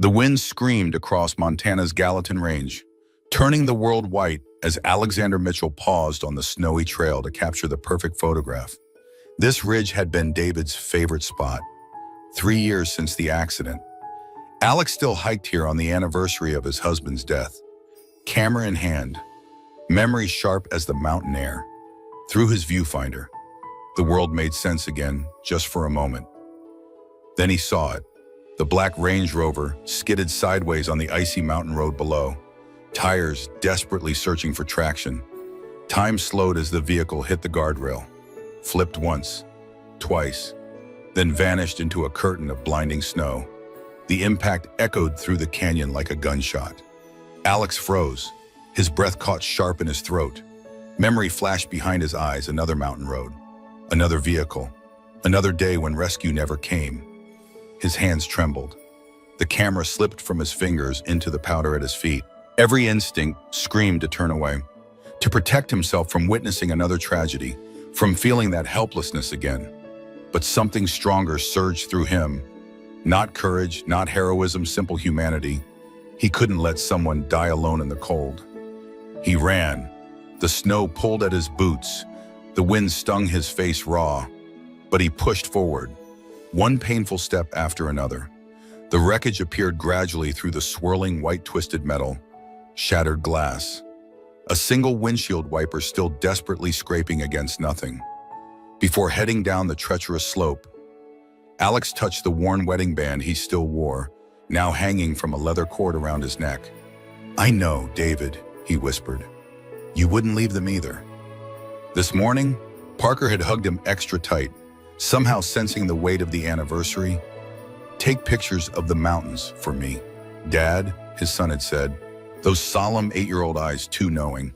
The wind screamed across Montana's Gallatin Range, turning the world white as Alexander Mitchell paused on the snowy trail to capture the perfect photograph. This ridge had been David's favorite spot. 3 years since the accident, Alex still hiked here on the anniversary of his husband's death. Camera in hand, memory sharp as the mountain air. Through his viewfinder, the world made sense again, just for a moment. Then he saw it. The black Range Rover skidded sideways on the icy mountain road below, tires desperately searching for traction. Time slowed as the vehicle hit the guardrail, flipped once, twice, then vanished into a curtain of blinding snow. The impact echoed through the canyon like a gunshot. Alex froze, his breath caught sharp in his throat. Memory flashed behind his eyes, another mountain road, another vehicle, another day when rescue never came. His hands trembled. The camera slipped from his fingers into the powder at his feet. Every instinct screamed to turn away, to protect himself from witnessing another tragedy, from feeling that helplessness again. But something stronger surged through him. Not courage, not heroism, simple humanity. He couldn't let someone die alone in the cold. He ran. The snow pulled at his boots. The wind stung his face raw. But he pushed forward, one painful step after another. The wreckage appeared gradually through the swirling white twisted metal, shattered glass. A single windshield wiper still desperately scraping against nothing. Before heading down the treacherous slope, Alex touched the worn wedding band he still wore, now hanging from a leather cord around his neck. "I know, David," he whispered. "You wouldn't leave them either." This morning, Parker had hugged him extra tight, somehow sensing the weight of the anniversary. "Take pictures of the mountains for me, Dad," his son had said, those solemn 8-year-old eyes too knowing.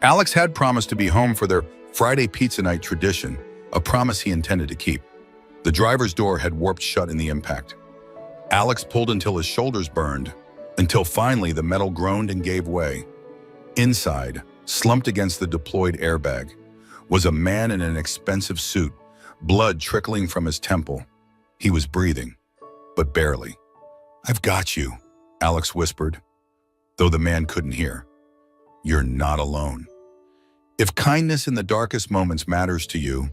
Alex had promised to be home for their Friday pizza night tradition, a promise he intended to keep. The driver's door had warped shut in the impact. Alex pulled until his shoulders burned, until finally the metal groaned and gave way. Inside, slumped against the deployed airbag, was a man in an expensive suit, blood trickling from his temple. He was breathing, but barely. "I've got you," Alex whispered, though the man couldn't hear. "You're not alone." If kindness in the darkest moments matters to you,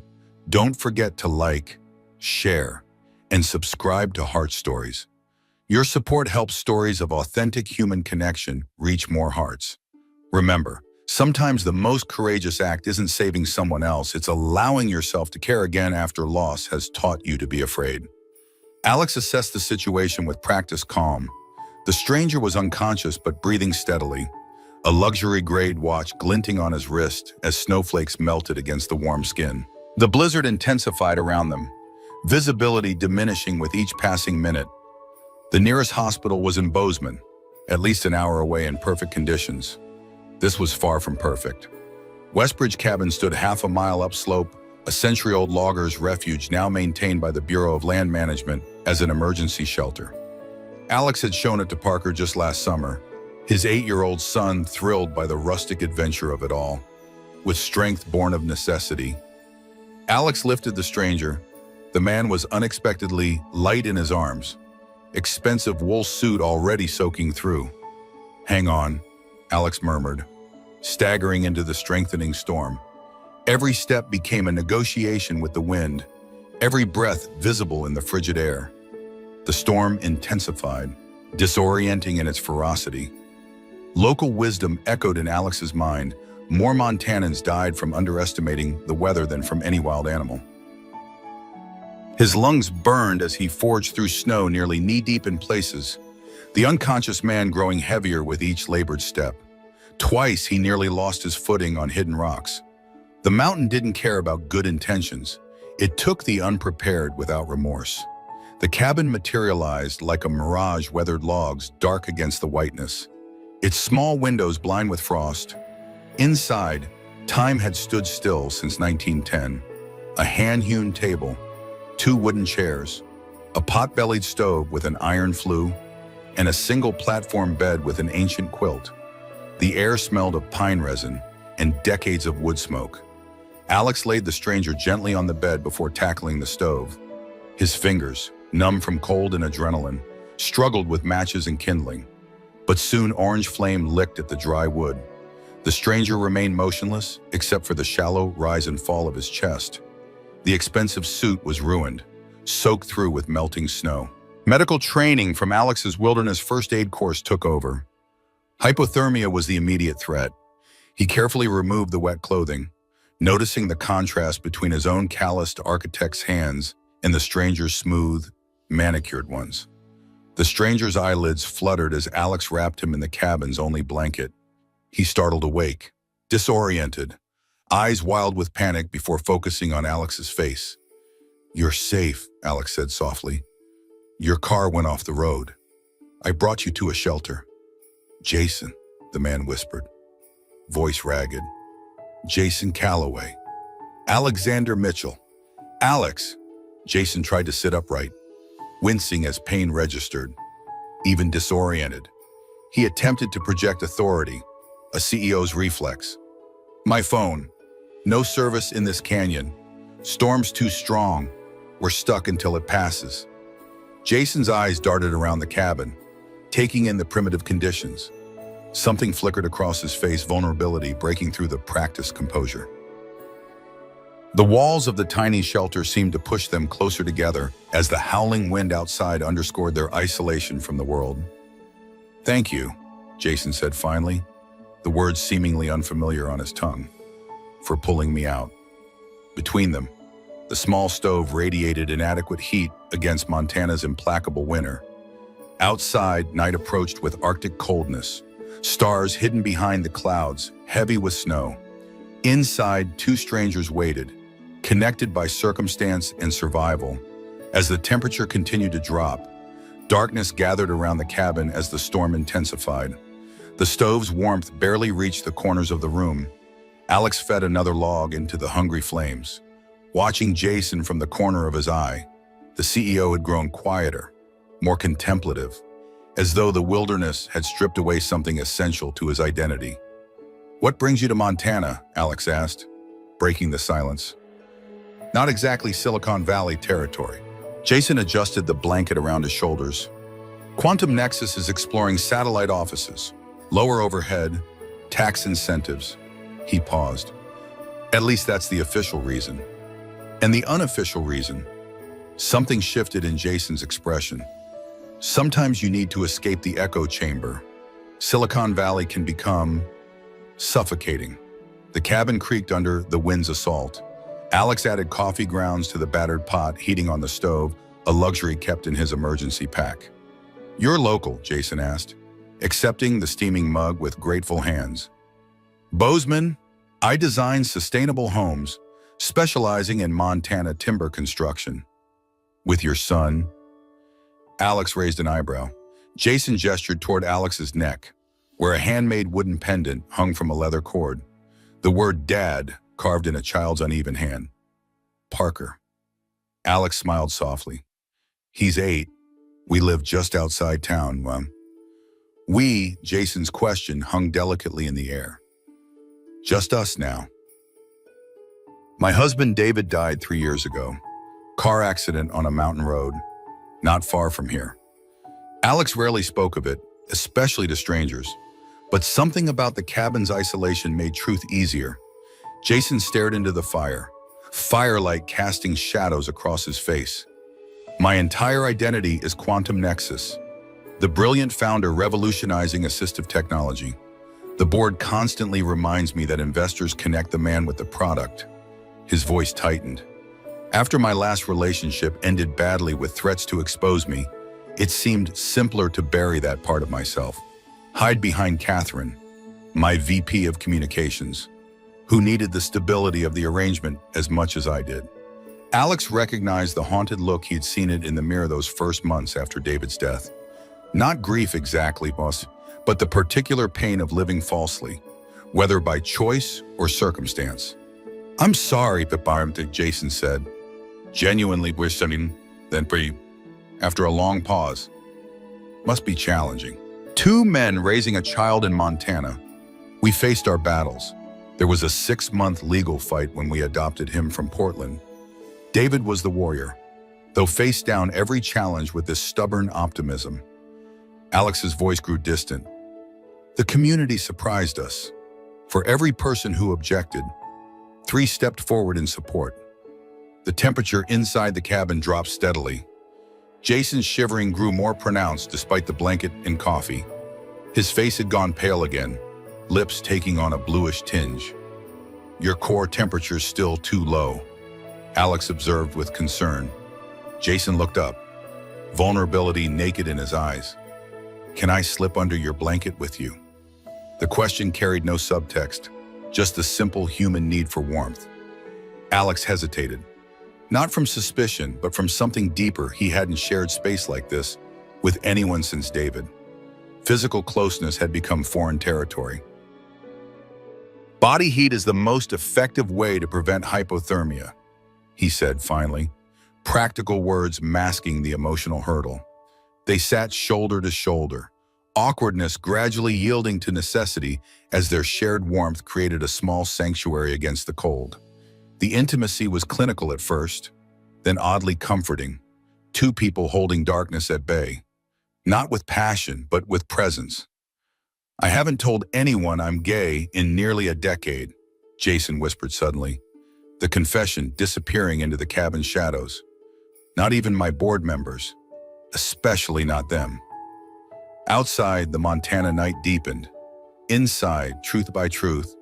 don't forget to like, share, and subscribe to Heart Stories. Your support helps stories of authentic human connection reach more hearts. Remember, sometimes the most courageous act isn't saving someone else, it's allowing yourself to care again after loss has taught you to be afraid. Alex assessed the situation with practiced calm. The stranger was unconscious but breathing steadily, a luxury-grade watch glinting on his wrist as snowflakes melted against the warm skin. The blizzard intensified around them, visibility diminishing with each passing minute. The nearest hospital was in Bozeman, at least an hour away in perfect conditions. This was far from perfect. Westbridge Cabin stood half a mile upslope, a century-old logger's refuge now maintained by the Bureau of Land Management as an emergency shelter. Alex had shown it to Parker just last summer, his 8-year-old son thrilled by the rustic adventure of it all, with strength born of necessity. Alex lifted the stranger. The man was unexpectedly light in his arms, expensive wool suit already soaking through. "Hang on," Alex murmured, staggering into the strengthening storm. Every step became a negotiation with the wind, every breath visible in the frigid air. The storm intensified, disorienting in its ferocity. Local wisdom echoed in Alex's mind. More Montanans died from underestimating the weather than from any wild animal. His lungs burned as he forged through snow nearly knee-deep in places, the unconscious man growing heavier with each labored step. Twice he nearly lost his footing on hidden rocks. The mountain didn't care about good intentions. It took the unprepared without remorse. The cabin materialized like a mirage, weathered logs, dark against the whiteness. Its small windows blind with frost. Inside, time had stood still since 1910. A hand-hewn table, 2 wooden chairs, a pot-bellied stove with an iron flue, and a single platform bed with an ancient quilt. The air smelled of pine resin and decades of wood smoke. Alex laid the stranger gently on the bed before tackling the stove. His fingers, numb from cold and adrenaline, struggled with matches and kindling, but soon orange flame licked at the dry wood. The stranger remained motionless, except for the shallow rise and fall of his chest. The expensive suit was ruined, soaked through with melting snow. Medical training from Alex's wilderness first aid course took over. Hypothermia was the immediate threat. He carefully removed the wet clothing, noticing the contrast between his own calloused architect's hands and the stranger's smooth, manicured ones. The stranger's eyelids fluttered as Alex wrapped him in the cabin's only blanket. He startled awake, disoriented, eyes wild with panic before focusing on Alex's face. "You're safe," Alex said softly. "Your car went off the road. I brought you to a shelter." "Jason," the man whispered, voice ragged. "Jason Calloway. Alexander Mitchell." "Alex!" Jason tried to sit upright, wincing as pain registered. Even disoriented, he attempted to project authority, a CEO's reflex. "My phone. No service in this canyon. Storm's too strong. We're stuck until it passes." Jason's eyes darted around the cabin, taking in the primitive conditions. Something flickered across his face, vulnerability breaking through the practiced composure. The walls of the tiny shelter seemed to push them closer together as the howling wind outside underscored their isolation from the world. "Thank you," Jason said finally, the words seemingly unfamiliar on his tongue, "for pulling me out." Between them, the small stove radiated inadequate heat against Montana's implacable winter. Outside, night approached with Arctic coldness, stars hidden behind the clouds, heavy with snow. Inside, two strangers waited, connected by circumstance and survival. As the temperature continued to drop, darkness gathered around the cabin as the storm intensified. The stove's warmth barely reached the corners of the room. Alex fed another log into the hungry flames. Watching Jason from the corner of his eye, the CEO had grown quieter, more contemplative, as though the wilderness had stripped away something essential to his identity. "What brings you to Montana?" Alex asked, breaking the silence. "Not exactly Silicon Valley territory." Jason adjusted the blanket around his shoulders. "Quantum Nexus is exploring satellite offices, lower overhead, tax incentives." He paused. "At least that's the official reason." And the unofficial reason? Something shifted in Jason's expression. "Sometimes you need to escape the echo chamber. Silicon Valley can become suffocating." The cabin creaked under the wind's assault. Alex added coffee grounds to the battered pot heating on the stove, a luxury kept in his emergency pack. "You're local?" Jason asked, accepting the steaming mug with grateful hands. "Bozeman, I design sustainable homes, specializing in Montana timber construction." "With your son?" Alex raised an eyebrow. Jason gestured toward Alex's neck, where a handmade wooden pendant hung from a leather cord. The word "Dad" carved in a child's uneven hand. "Parker." Alex smiled softly. "He's 8. We live just outside town, We, Jason's question hung delicately in the air. "Just us now." "My husband David died 3 years ago. Car accident on a mountain road, not far from here." Alex rarely spoke of it, especially to strangers, but something about the cabin's isolation made truth easier. Jason stared into the fire, firelight casting shadows across his face. "My entire identity is Quantum Nexus, the brilliant founder revolutionizing assistive technology. The board constantly reminds me that investors connect the man with the product." His voice tightened. "After my last relationship ended badly with threats to expose me, it seemed simpler to bury that part of myself, hide behind Catherine, my VP of communications, who needed the stability of the arrangement as much as I did." Alex recognized the haunted look he'd seen it in the mirror those first months after David's death. Not grief exactly, boss, but the particular pain of living falsely, whether by choice or circumstance. "I'm sorry, Paparam," Jason said, genuinely wishing, then breathed. After a long pause, "Must be challenging. 2 men raising a child in Montana. We faced our battles. There was a 6-month legal fight when we adopted him from Portland. David was the warrior, They'll face down every challenge with this stubborn optimism. Alex's voice grew distant. The community surprised us. For every person who objected, 3 stepped forward in support. The temperature inside the cabin dropped steadily. Jason's shivering grew more pronounced despite the blanket and coffee. His face had gone pale again, lips taking on a bluish tinge. Your core temperature's still too low, Alex observed with concern. Jason looked up, vulnerability naked in his eyes. Can I slip under your blanket with you? The question carried no subtext, just the simple human need for warmth. Alex hesitated, not from suspicion, but from something deeper. He hadn't shared space like this with anyone since David. Physical closeness had become foreign territory. Body heat is the most effective way to prevent hypothermia, he said finally, practical words masking the emotional hurdle. They sat shoulder to shoulder, awkwardness gradually yielding to necessity as their shared warmth created a small sanctuary against the cold. The intimacy was clinical at first, then oddly comforting. 2 people holding darkness at bay, not with passion, but with presence. I haven't told anyone I'm gay in nearly a decade, Jason whispered suddenly, the confession disappearing into the cabin shadows. Not even my board members, especially not them. Outside, the Montana night deepened. Inside, truth by truth,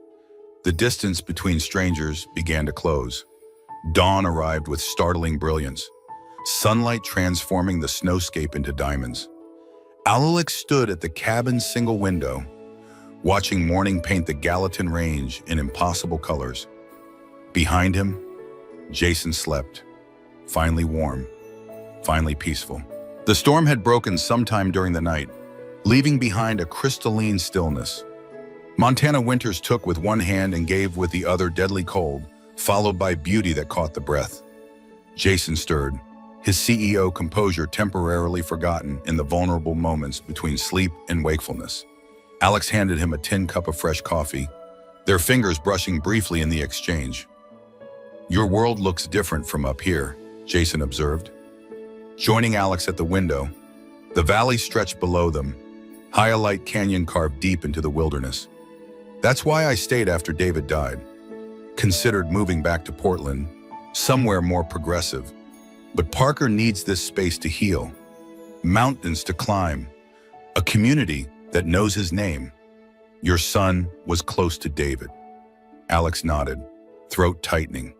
the distance between strangers began to close. Dawn arrived with startling brilliance, sunlight transforming the snowscape into diamonds. Alex stood at the cabin's single window, watching morning paint the Gallatin Range in impossible colors. Behind him, Jason slept, finally warm, finally peaceful. The storm had broken sometime during the night, leaving behind a crystalline stillness. Montana winters took with one hand and gave with the other deadly cold, followed by beauty that caught the breath. Jason stirred, his CEO composure temporarily forgotten in the vulnerable moments between sleep and wakefulness. Alex handed him a tin cup of fresh coffee, their fingers brushing briefly in the exchange. Your world looks different from up here, Jason observed. Joining Alex at the window, the valley stretched below them, Hyalite Canyon carved deep into the wilderness. That's why I stayed after David died. Considered moving back to Portland, somewhere more progressive. But Parker needs this space to heal, mountains to climb, a community that knows his name. Your son was close to David. Alex nodded, throat tightening.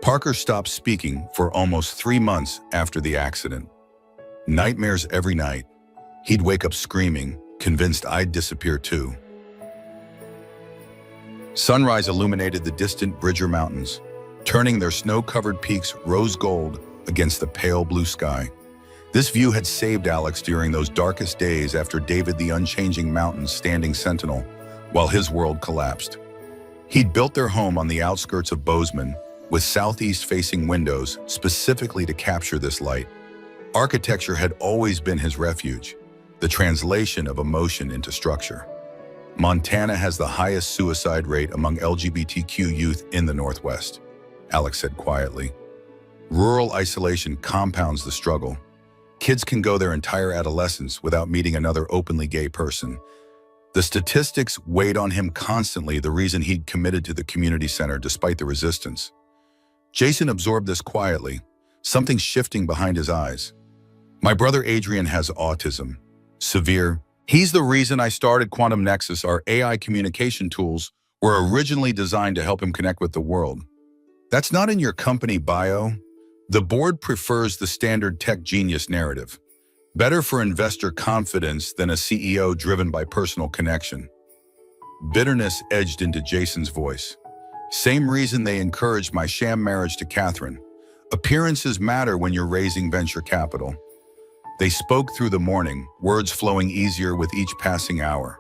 Parker stopped speaking for almost 3 months after the accident. Nightmares every night. He'd wake up screaming, convinced I'd disappear too. Sunrise illuminated the distant Bridger Mountains, turning their snow-covered peaks rose gold against the pale blue sky. This view had saved Alex during those darkest days after David the unchanging mountains standing sentinel while his world collapsed. He'd built their home on the outskirts of Bozeman with southeast-facing windows specifically to capture this light. Architecture had always been his refuge, the translation of emotion into structure. Montana has the highest suicide rate among LGBTQ youth in the Northwest, Alex said quietly. Rural isolation compounds the struggle. Kids can go their entire adolescence without meeting another openly gay person. The statistics weighed on him constantly, the reason he'd committed to the community center despite the resistance. Jason absorbed this quietly, something shifting behind his eyes. My brother Adrian has autism, severe. He's the reason I started Quantum Nexus. Our AI communication tools were originally designed to help him connect with the world. That's not in your company bio. The board prefers the standard tech genius narrative. Better for investor confidence than a CEO driven by personal connection. Bitterness edged into Jason's voice. Same reason they encouraged my sham marriage to Catherine. Appearances matter when you're raising venture capital. They spoke through the morning, words flowing easier with each passing hour.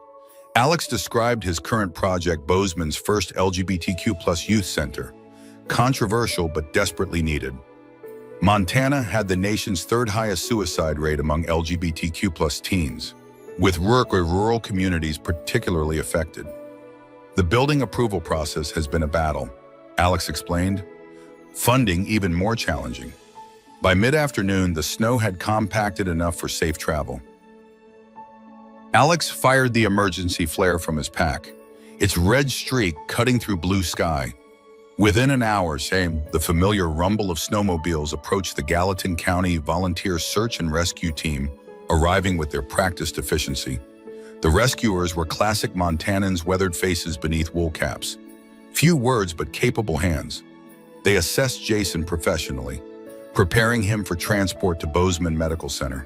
Alex described his current project, Bozeman's first LGBTQ+ youth center. Controversial but desperately needed. Montana had the nation's 3rd highest suicide rate among LGBTQ+ teens, with rural communities particularly affected. The building approval process has been a battle, Alex explained. Funding even more challenging. By mid-afternoon, the snow had compacted enough for safe travel. Alex fired the emergency flare from his pack, its red streak cutting through blue sky. Within an hour, the familiar rumble of snowmobiles approached the Gallatin County Volunteer Search and Rescue Team, arriving with their practiced efficiency. The rescuers were classic Montanans, weathered faces beneath wool caps. Few words, but capable hands. They assessed Jason professionally, preparing him for transport to Bozeman Medical Center.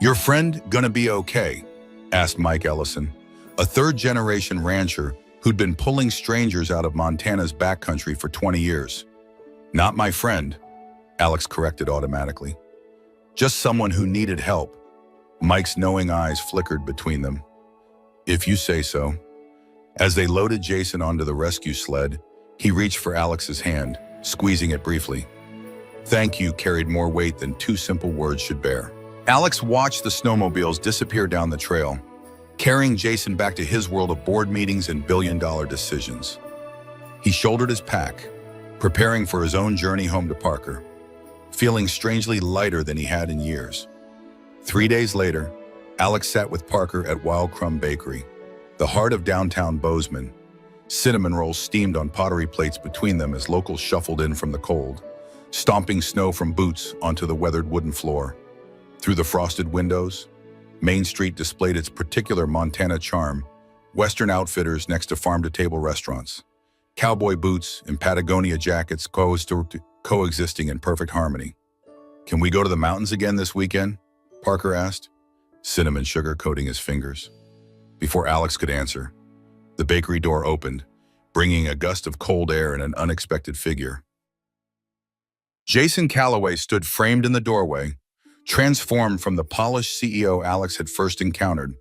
"Your friend gonna be okay?" asked Mike Ellison, a third-generation rancher who'd been pulling strangers out of Montana's backcountry for 20 years. "Not my friend," Alex corrected automatically. "Just someone who needed help." Mike's knowing eyes flickered between them. "If you say so." As they loaded Jason onto the rescue sled, he reached for Alex's hand, squeezing it briefly. "Thank you" carried more weight than two simple words should bear. Alex watched the snowmobiles disappear down the trail, carrying Jason back to his world of board meetings and billion-dollar decisions. He shouldered his pack, preparing for his own journey home to Parker, feeling strangely lighter than he had in years. 3 days later, Alex sat with Parker at Wild Crumb Bakery, the heart of downtown Bozeman. Cinnamon rolls steamed on pottery plates between them as locals shuffled in from the cold, stomping snow from boots onto the weathered wooden floor. Through the frosted windows, Main Street displayed its particular Montana charm, Western outfitters next to farm-to-table restaurants, cowboy boots and Patagonia jackets coexisting in perfect harmony. "Can we go to the mountains again this weekend?" Parker asked, cinnamon sugar coating his fingers. Before Alex could answer, the bakery door opened, bringing a gust of cold air and an unexpected figure. Jason Calloway stood framed in the doorway, transformed from the polished CEO Alex had first encountered.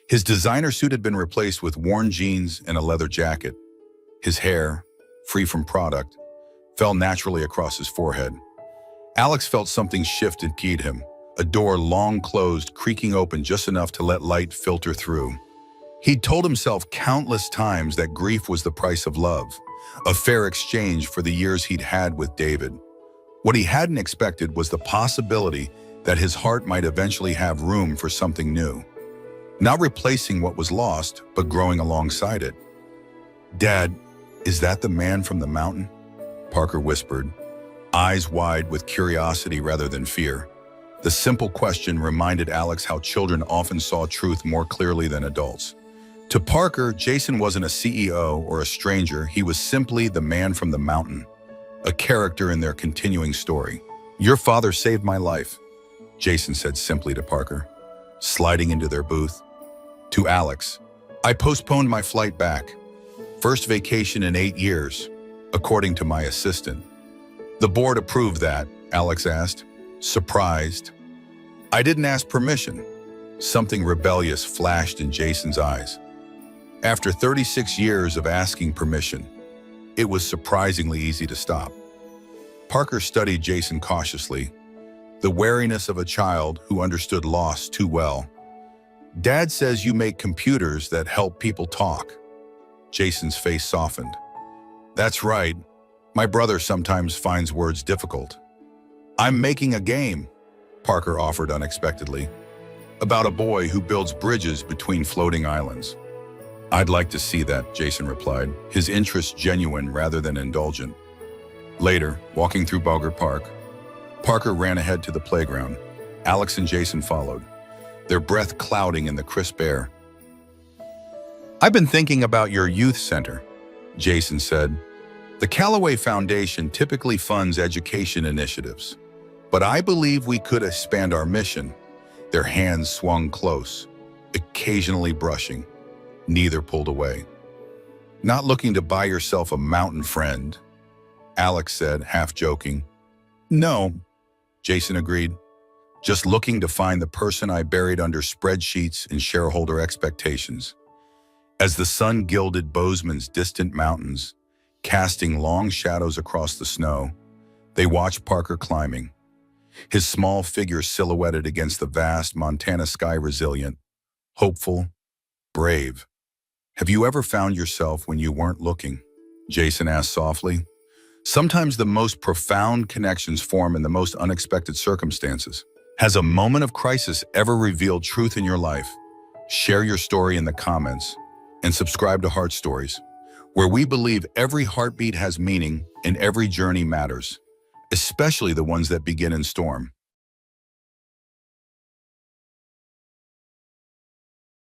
His designer suit had been replaced with worn jeans and a leather jacket. His hair, free from product, fell naturally across his forehead. Alex felt something shift and keyed him, a door long closed, creaking open just enough to let light filter through. He'd told himself countless times that grief was the price of love, a fair exchange for the years he'd had with David. What he hadn't expected was the possibility that his heart might eventually have room for something new. Not replacing what was lost, but growing alongside it. "Dad, is that the man from the mountain?" Parker whispered, eyes wide with curiosity rather than fear. The simple question reminded Alex how children often saw truth more clearly than adults. To Parker, Jason wasn't a CEO or a stranger. He was simply the man from the mountain, a character in their continuing story. "Your father saved my life," Jason said simply to Parker, sliding into their booth. To Alex, "I postponed my flight back. First vacation in 8 years, according to my assistant." "The board approved that?" Alex asked, surprised. "I didn't ask permission." Something rebellious flashed in Jason's eyes. After 36 years of asking permission, it was surprisingly easy to stop. Parker studied Jason cautiously, the wariness of a child who understood loss too well. "Dad says you make computers that help people talk." Jason's face softened. "That's right. My brother sometimes finds words difficult." "I'm making a game," Parker offered unexpectedly, "about a boy who builds bridges between floating islands." "I'd like to see that," Jason replied, his interest genuine rather than indulgent. Later, walking through Bogart Park, Parker ran ahead to the playground. Alex and Jason followed, their breath clouding in the crisp air. "I've been thinking about your youth center," Jason said. "The Calloway Foundation typically funds education initiatives, but I believe we could expand our mission." Their hands swung close, occasionally brushing. Neither pulled away. "Not looking to buy yourself a mountain friend," Alex said, half joking. "No," Jason agreed. "Just looking to find the person I buried under spreadsheets and shareholder expectations." As the sun gilded Bozeman's distant mountains, casting long shadows across the snow, they watched Parker climbing, his small figure silhouetted against the vast Montana sky, resilient, hopeful, brave. "Have you ever found yourself when you weren't looking?" Jason asked softly, Sometimes the most profound connections form in the most unexpected circumstances. Has a moment of crisis ever revealed truth in your life? Share your story in the comments and subscribe to Heart Stories, where we believe every heartbeat has meaning and every journey matters, especially the ones that begin in storm.